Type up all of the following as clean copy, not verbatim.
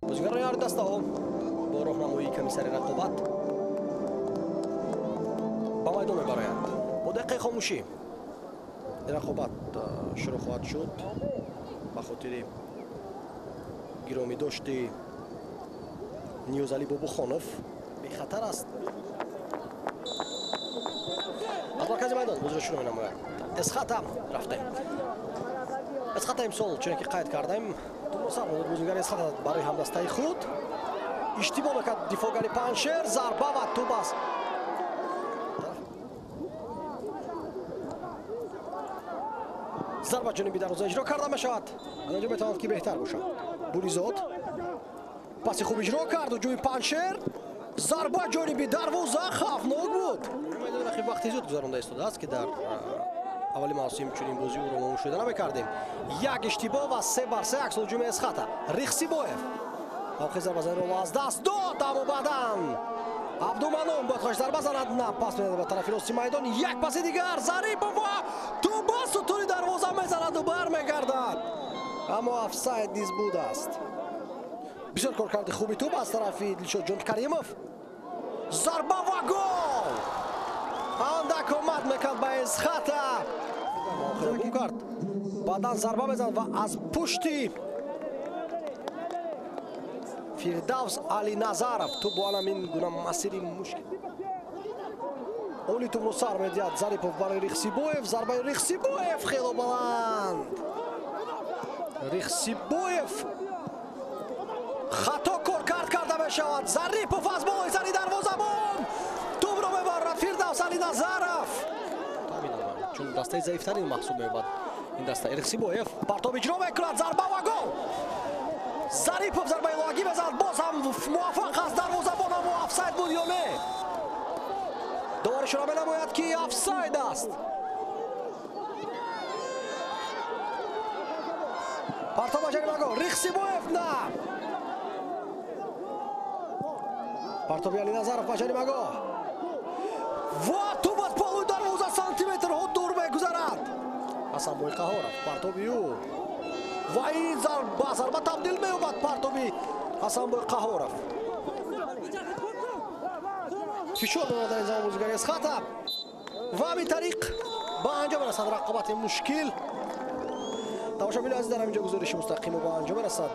بازیگران یار دسته‌ها با راهنمایی کمیسر رقابت با میدان میبرند. با دقیقه خاموشی رقابت شروع خواهد شد به خاطر گرامی داشته نیوزعلی بابوخانوف بی خطر است. از مرکز میدان بازی شروع می‌نماید. اسخط هم رفته. اسخط امسال چون که قید کردیم درست بود بازیگر اسخط برای همدسته خود اشتباه میکرد دفاعگری پنشر ضربه و توپ است. ضربه جانبی دروازه اجرا کرده میشود. آنجا میتواند که بهتر باشد. بوریزاد پاس خوب اجرا کرد و جوی پنشر ضربه جانبی دروازه خوفناک بود. میدون رقیب وقتی زود گذرانده ایستاده است که در اولی موسم چنین بازی او را ما مشاهده نمی‌کردیم. یک اشتباه و 3 بر 3 عکس الهجوم اسخط. رخسیبویف آخر ضربه زنی را از دست داد اما بعداً عبدالمنان باید خواهش ضربه زند. نه پاس میده به طرف راستی میدان. یک پاس دیگر ظریفوف توپ با ستون دروازه میزند و برمیگردد اما آفساید نیز بود است. بسیار کارکرد خوبی توپ از طرف دلشاد جان کریموف. ضربه و گل اندک آمد میکرد به اسخط آخر گم کرد بعدا ضربه میزند و از پشتی فردوس علی نظرов تو با همین گونه مسیری مشکل اولی توپ رو سر میدهد ظریفوف برای رخسیبویف. ضربه رخسیبویف خیلی بلند. رخسیبویف خطا کار کرده میشود. ظریفوف از بالای سری دروازه‌بان توپ رو میبرد فردوس علی نظرов. چون دسته ضعیفترین محسوب میبود این دسته. رخسیبویف پرتاب اجرا میکند ضربه و گل. ظریفوف ضربه لاگی بزند باز هم موفق است دروازه‌بان اما آفساید بود یا نه داورش را می‌نماید که آفساید است. پرتاب جانب گل رخسیبویف نه پرتاب علی نظرов به جانب گل و توپ از بالای دروازه سانتیمترها دور می‌گذرد. حسن‌بوی قهارов پرتابی او و این ضربه تبدیل می‌یابد پرتابی حسن‌بوی قهارов. فشار در این زمان بازیگری اسخط و همین طریق با انجام رسد رقابت مشکل. تماشاگران عزیز در همینجا گزارش مستقیم با انجام رسد.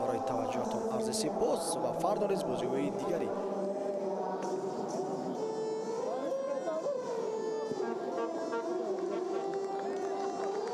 برای توجهتان عرض سپاس و فردا نیز بازی‌های دیگری